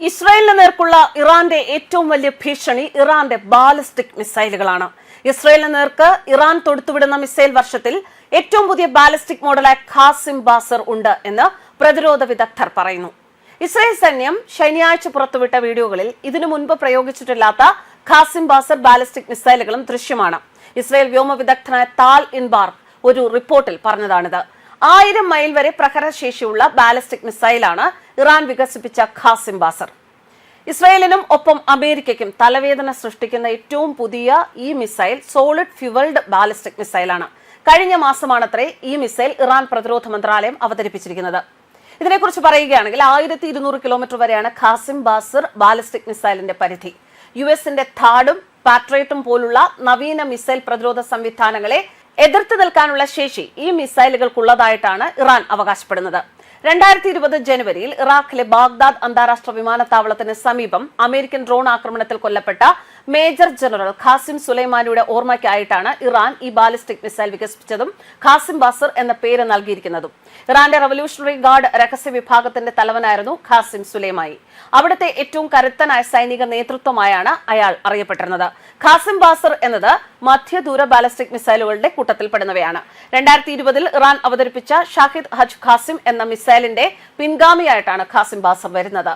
ഇസ്രായേലിന് നേർക്കുള്ള ഇറാന്റെ ഏറ്റവും വലിയ ഭീഷണി ഇറാന്റെ ബാലിസ്റ്റിക് മിസൈലുകളാണ്. ഇസ്രായേലിന് നേർക്ക് ഇറാൻ തൊടുത്തുവിടുന്ന മിസൈൽ വർഷത്തിൽ ഏറ്റവും പുതിയ ബാലിസ്റ്റിക് മോഡലായ ഖാസിം ബാസർ ഉണ്ട് എന്ന് പ്രതിരോധ വിദഗ്ധർ പറയുന്നു. ഇസ്രായേൽ സൈന്യം ശനിയാഴ്ച പുറത്തുവിട്ട വീഡിയോകളിൽ ഇതിനു മുൻപ് പ്രയോഗിച്ചിട്ടില്ലാത്ത ഖാസിം ബാസർ ബാലിസ്റ്റിക് മിസൈലുകളും ദൃശ്യമാണ്. ഇസ്രായേൽ വ്യോമ വിദഗ്ധനായ താൽ ഇൻബാർ ഒരു റിപ്പോർട്ടിൽ പറഞ്ഞതാണിത്. 1000 മൈൽ വരെ പ്രഹരശേഷിയുള്ള ബാലിസ്റ്റിക് മിസൈലാണ് ഇറാൻ വികസിപ്പിച്ച ഖാസിം ബാസർ. ഇസ്രായേലിനും ഒപ്പം അമേരിക്കയ്ക്കും തലവേദന സൃഷ്ടിക്കുന്ന ഏറ്റവും പുതിയ ഈ മിസൈൽ സോളിഡ് ഫ്യൂവൽഡ് ബാലിസ്റ്റിക് മിസൈലാണ്. കഴിഞ്ഞ മാസമാണത്രേ ഈ മിസൈൽ ഇറാൻ പ്രതിരോധ മന്ത്രാലയം അവതരിപ്പിച്ചിരിക്കുന്നത്. ഇതിനെക്കുറിച്ച് പറയുകയാണെങ്കിൽ 1200 കിലോമീറ്റർ വരെയാണ് ഖാസിം ബാസർ ബാലിസ്റ്റിക് മിസൈലിന്റെ പരിധി. യുഎസിന്റെ താഡും പാട്രിയറ്റും പോലുള്ള നവീന മിസൈൽ പ്രതിരോധ സംവിധാനങ്ങളെ എതിർത്ത് നിൽക്കാനുള്ള ശേഷി ഈ മിസൈലുകൾക്കുള്ളതായിട്ടാണ് ഇറാൻ അവകാശപ്പെടുന്നത്. 2020 ജനുവരിയിൽ ഇറാഖിലെ ബാഗ്ദാദ് അന്താരാഷ്ട്ര വിമാനത്താവളത്തിന് സമീപം അമേരിക്കൻ ഡ്രോൺ ആക്രമണത്തിൽ കൊല്ലപ്പെട്ട മേജർ ജനറൽ ഖാസിം സുലൈമാനിയുടെ ഓർമ്മയ്ക്കായിട്ടാണ് ഇറാൻ ഈ ബാലിസ്റ്റിക് മിസൈൽ വികസിപ്പിച്ചതും ഖാസിം ബാസർ എന്ന പേര് നൽകിയിരിക്കുന്നതും. ഇറാന്റെ റവല്യൂഷണറി ഗാർഡ് രഹസ്യ വിഭാഗത്തിന്റെ തലവനായിരുന്നു ഖാസിം സുലൈമാനി. അവിടുത്തെ ഏറ്റവും കരുത്തനായ സൈനിക നേതൃത്വമായാണ് അയാൾ അറിയപ്പെട്ടിരുന്നത്. ഖാസിം ബാസർ എന്നത് മധ്യദൂര ബാലിസ്റ്റിക് മിസൈലുകളുടെ കൂട്ടത്തിൽപ്പെടുന്നവയാണ്. 2020 ഇറാൻ അവതരിപ്പിച്ച ഷാഹിദ് ഹജ് ഖാസിം എന്ന മിസൈലിന്റെ പിൻഗാമിയായിട്ടാണ് ഖാസിം ബാസർ വരുന്നത്.